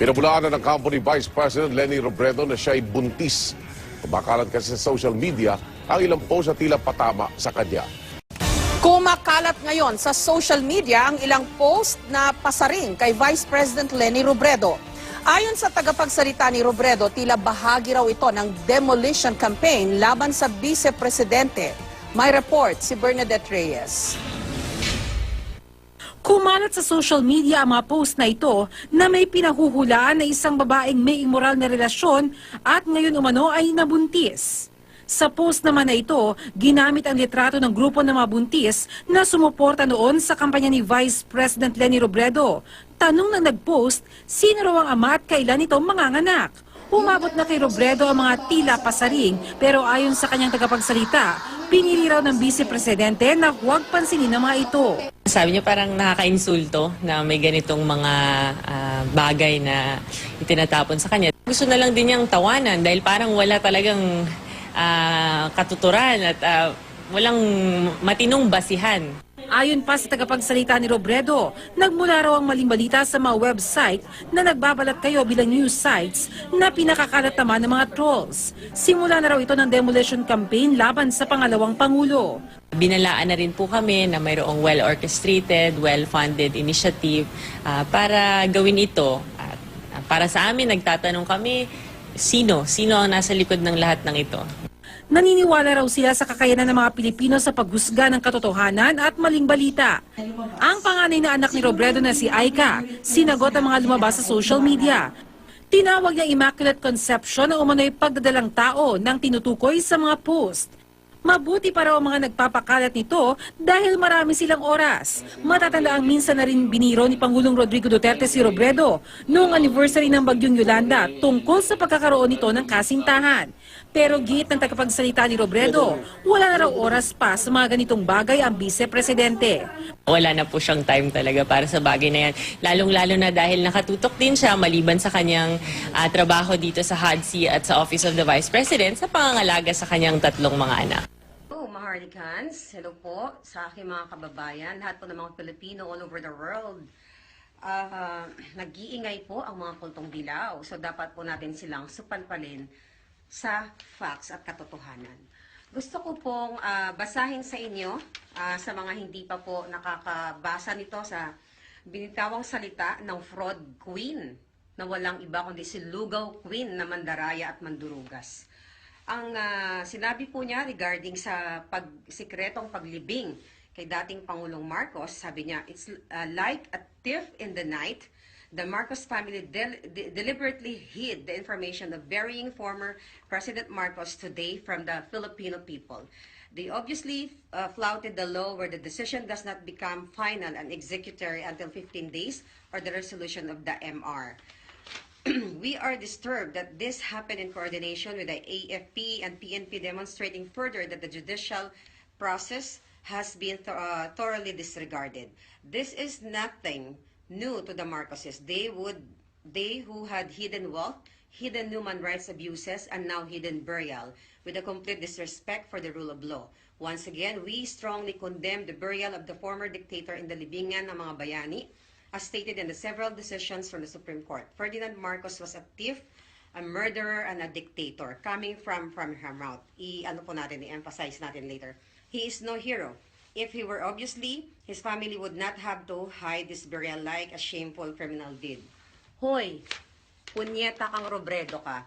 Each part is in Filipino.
Pinabulaan na ng kampo ni Vice President Leni Robredo na siya'y buntis. Kumakalat kasi sa social media ang ilang post na tila patama sa kanya. Kumakalat ngayon sa social media ang ilang post na pasaring kay Vice President Leni Robredo. Ayon sa tagapagsalita ni Robredo, tila bahagi raw ito ng demolition campaign laban sa Vice Presidente. May report si Bernadette Reyes. Kumalat sa social media ang mga post na ito na may pinahuhulaan na isang babaeng may immoral na relasyon at ngayon umano ay nabuntis. Sa post naman na ito, ginamit ang litrato ng grupo ng mga buntis na sumuporta noon sa kampanya ni Vice President Leni Robredo. Tanong ng nag-post, sino raw ang ama at kailan ito manganganak? Umabot na kay Robredo ang mga tila pasaring pero ayon sa kanyang tagapagsalita, pinili raw ng Vice Presidente na huwag pansinin ang mga ito. Sabi niya parang nakaka-insulto na may ganitong mga bagay na itinatapon sa kanya. Gusto na lang din niyang tawanan dahil parang wala talagang katuturan at walang matinong basihan. Ayon pa sa tagapagsalita ni Robredo, nagmula raw ang maling balita sa mga website na nagbabalat kayo bilang news sites na pinakakalat naman ng mga trolls. Simula na raw ito ng demolition campaign laban sa pangalawang Pangulo. Binalaan na rin po kami na mayroong well-orchestrated, well-funded initiative para gawin ito. At para sa amin, nagtatanong kami, sino ang nasa likod ng lahat ng ito? Naniniwala raw sila sa kakayanan ng mga Pilipino sa paghusga ng katotohanan at maling balita. Ang panganay na anak ni Robredo na si Aika, sinagot ang mga lumabas sa social media. Tinawag niya Immaculate Conception ang umano'y pagdadalang tao ng tinutukoy sa mga post. Mabuti pa raw ang mga nagpapakalat nito dahil marami silang oras. Matatanda ang minsan na rin biniro ni Pangulong Rodrigo Duterte si Robredo noong anniversary ng Bagyong Yolanda tungkol sa pagkakaroon nito ng kasintahan. Pero giit ng tagapagsalita ni Robredo, wala na raw oras pa sa mga ganitong bagay ang Vice Presidente. Wala na po siyang time talaga para sa bagay na yan. Lalong-lalo na dahil nakatutok din siya maliban sa kanyang trabaho dito sa HODC at sa Office of the Vice President sa pangangalaga sa kanyang tatlong mga anak. Maharlikans, hello po sa aking mga kababayan, lahat po ng mga Pilipino all over the world. Nag-iingay po ang mga kultong dilaw, so dapat po natin silang supalpalin sa facts at katotohanan. Gusto ko pong basahin sa inyo, sa mga hindi pa po nakakabasa nito, sa binitawang salita ng fraud queen, na walang iba kundi si Lugaw Queen na mandaraya at mandurugas. Ang sinabi po niya regarding sa sikretong paglibing kay dating Pangulong Marcos, sabi niya, it's like a thief in the night. The Marcos family deliberately hid the information of burying former President Marcos today from the Filipino people. They obviously flouted the law where the decision does not become final and executory until 15 days or the resolution of the MR. We are disturbed that this happened in coordination with the AFP and PNP, demonstrating further that the judicial process has been thoroughly disregarded. This is nothing new to the Marcoses. They who had hidden wealth, hidden human rights abuses, and now hidden burial, with a complete disrespect for the rule of law. Once again, we strongly condemn the burial of the former dictator in the libingan ng mga bayani, as stated in the several decisions from the Supreme Court. Ferdinand Marcos was a thief, a murderer, and a dictator. Coming from her mouth. I-emphasize natin later. He is no hero. If he were, obviously, his family would not have to hide this burial like a shameful criminal did. Hoy, punyeta kang Robredo ka.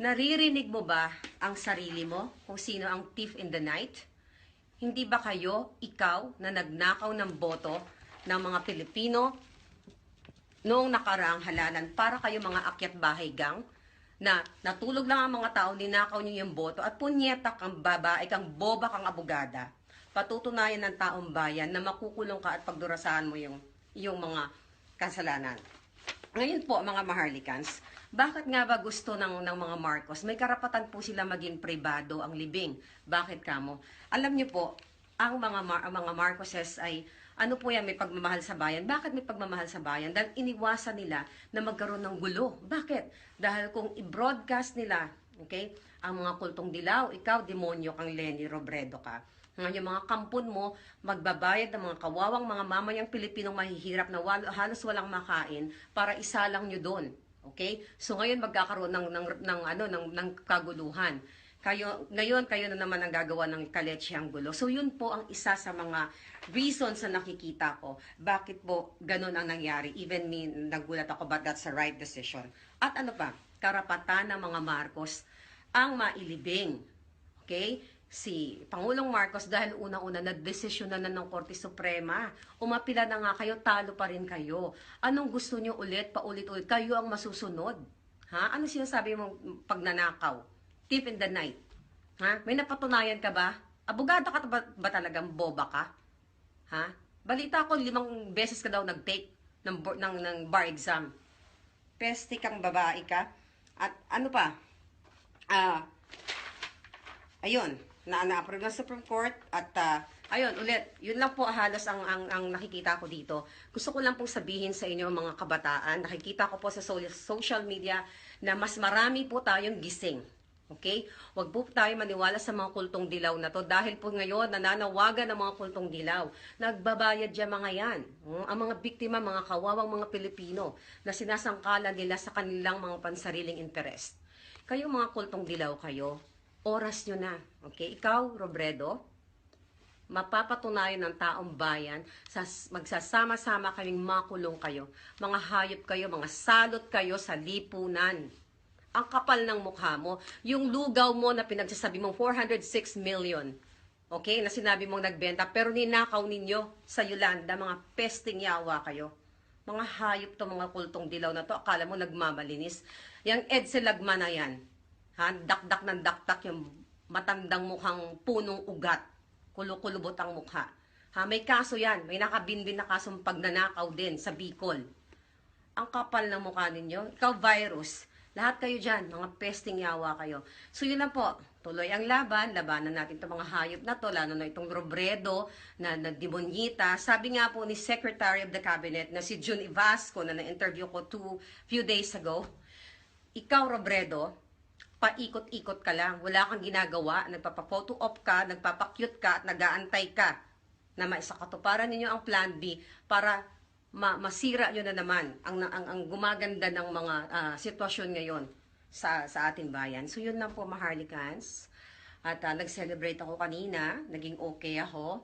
Naririnig mo ba ang sarili mo kung sino ang thief in the night? Hindi ba kayo, ikaw, na nagnakaw ng boto ng mga Pilipino noong nakaraang halalan para kayo mga akyat bahay gang na natulog lang ang mga tao, ninakaw niyo yung boto at punyeta kang babae, kang boba, kang abogada. Patutunayan ng taong bayan na makukulong ka at pagdurasahan mo yung mga kasalanan. Ngayon po, mga Maharlikans, bakit nga ba gusto ng mga Marcos? May karapatan po sila maging pribado ang libing. Bakit kamo? Alam niyo po, ang mga Marcoses ay Ano po yan, may pagmamahal sa bayan? Bakit may pagmamahal sa bayan? Dahil iniwasan nila na magkaroon ng gulo. Bakit? Dahil kung i-broadcast nila, okay, ang mga kultong dilaw, ikaw, demonyo kang Leni Robredo ka. Ngayon, yung mga kampon mo, magbabayad ng mga kawawang mga mamayang Pilipinong mahihirap na halos walang makain para isalang nyo doon. Okay? So ngayon magkakaroon ng kaguluhan. Ngayon kayo na naman ang gagawa ng kaletsiyang gulo. So yun po ang isa sa mga reasons na nakikita ko. Bakit po ganun ang nangyari? Even me, nagulat ako, but that's the right decision. At ano pa? Karapatan ng mga Marcos ang mailibing. Okay? Si Pangulong Marcos, dahil unang-una na-desisyonan na ng Korte Suprema, umapila na nga kayo, talo pa rin kayo. Anong gusto nyo ulit, paulit-ulit? Kayo ang masusunod. Ha? Ano sinasabi mong pagnanakaw? Tip in the night. Ha? May napatunayan ka ba? Abogado ka ba talagang boba ka? Ha? Balita ko 5 beses ka daw nag-take ng bar exam. Peste kang babae ka. At ano pa? Ayun, na-approve ng Supreme Court at ayun, ulit, yun lang po halos ang nakikita ko dito. Gusto ko lang pong sabihin sa inyo mga kabataan, nakikita ko po sa social media na mas marami po tayong gising. Okay? Huwag po tayo maniwala sa mga kultong dilaw na to dahil po ngayon nananawagan ng mga kultong dilaw. Nagbabayad dyan mga yan. Ang mga biktima, mga kawawang mga Pilipino na sinasangkalan nila sa kanilang mga pansariling interest. Kayo mga kultong dilaw kayo, oras nyo na. Okay? Ikaw, Robredo, mapapatunayan ng taong bayan, magsasama-sama kaming makulong kayo. Mga hayop kayo, mga salot kayo sa lipunan. Ang kapal ng mukha mo. Yung lugaw mo na pinagsasabi mong 406 million, okay, na sinabi mong nagbenta, pero ninakaw ninyo sa Yolanda, mga pesting yawa kayo. Mga hayop to, mga kultong dilaw na to, akala mo nagmamalinis. Yang Edsel Lagman na yan, ha? Dakdak ng dakdak yung matandang mukhang punong ugat. Kulukulubot ang mukha. Ha? May kaso yan, may nakabinbin na kasong pagnanakaw din sa Bicol. Ang kapal ng mukha ninyo, ikaw virus. Lahat kayo dyan, mga pesting yawa kayo. So yun lang po, tuloy ang labanan natin itong mga hayop na to, lalo na itong Robredo na demonyita. Sabi nga po ni Secretary of the Cabinet na si June Ivasco na na-interview ko few days ago, ikaw Robredo, paikot-ikot ka lang, wala kang ginagawa, nagpapa-photo op ka, nagpapa-cute ka at nag-aantay ka na maisakatuparan ninyo ang Plan B para masira nyo na naman ang gumaganda ng mga sitwasyon ngayon sa ating bayan. So yun lang po, Maharlikans. At nag-celebrate ako kanina, naging okay ako,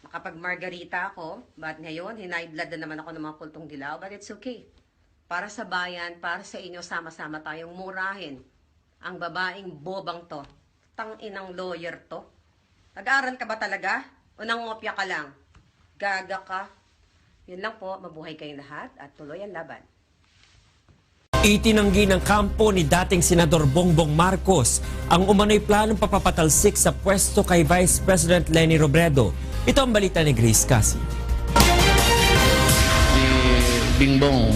makapag-margarita ako, but ngayon, hinaidlad na naman ako ng mga kultong dilaw, but it's okay. Para sa bayan, para sa inyo, sama-sama tayong murahin ang babaeng bobang to. Tang-inang lawyer to. Nag-aaral ka ba talaga? O nangopya ka lang? Gaga ka? Yun lang po, mabuhay kayong lahat at tuloy ang laban. Itinanggi ng kampo ni dating Senador Bongbong Marcos ang umano'y planong papapatalsik sa pwesto kay Vice President Leni Robredo. Ito ang balita ni Grace Cassie. Si Bingbong,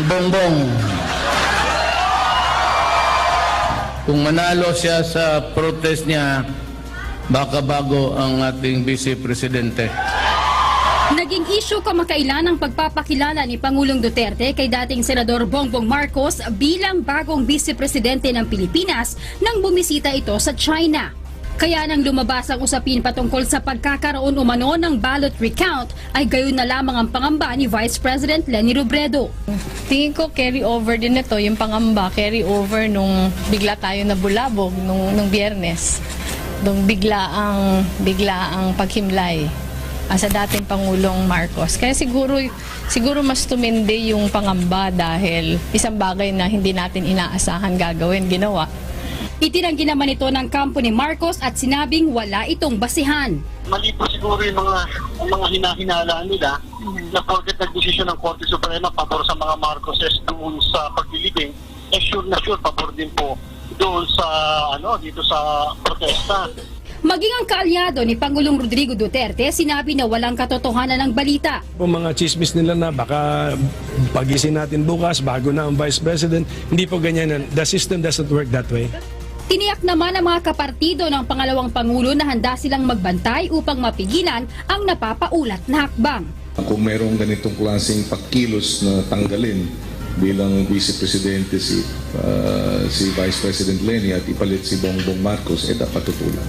Bongbong, kung manalo siya sa protest niya, baka bago ang ating Vice Presidente. Naging issue kamakailan ang pagpapakilala ni Pangulong Duterte kay dating Senador Bongbong Marcos bilang bagong Vice Presidente ng Pilipinas nang bumisita ito sa China. Kaya nang lumabas ang usapin patungkol sa pagkakaroon umano ng ballot recount ay gayon na lamang ang pangamba ni Vice President Leni Robredo. Tingin ko carry over din ito, yung pangamba, carry over nung bigla tayo nabulabog nung Biyernes. Nung bigla ang paghimlay sa dating Pangulong Marcos. Kaya siguro mas tumindi yung pangamba dahil isang bagay na hindi natin inaasahan gagawin, ginawa. Itinanggi naman ito ng kampo ni Marcos at sinabing wala itong basihan. Mali po siguro yung mga hinahinalaan nila na porket nagdesisyon ng Korte Suprema pabor sa mga Marcoses tungkol sa paglilibing, sure na sure pabor din po doon sa dito sa protesta. Maging ang kaalyado ni Pangulong Rodrigo Duterte, sinabi na walang katotohanan ng balita. Po mga chismis nila na baka pagising natin bukas bago na ang Vice President, hindi po ganyan. The system doesn't work that way. Tiniyak naman ng mga kapartido ng pangalawang Pangulo na handa silang magbantay upang mapigilan ang napapaulat na hakbang. Kung mayroong ganitong klaseng pagkilos na tanggalin bilang Vice Presidente si Vice President Leni at ipalit si Bongbong Marcos, dapat tutulan.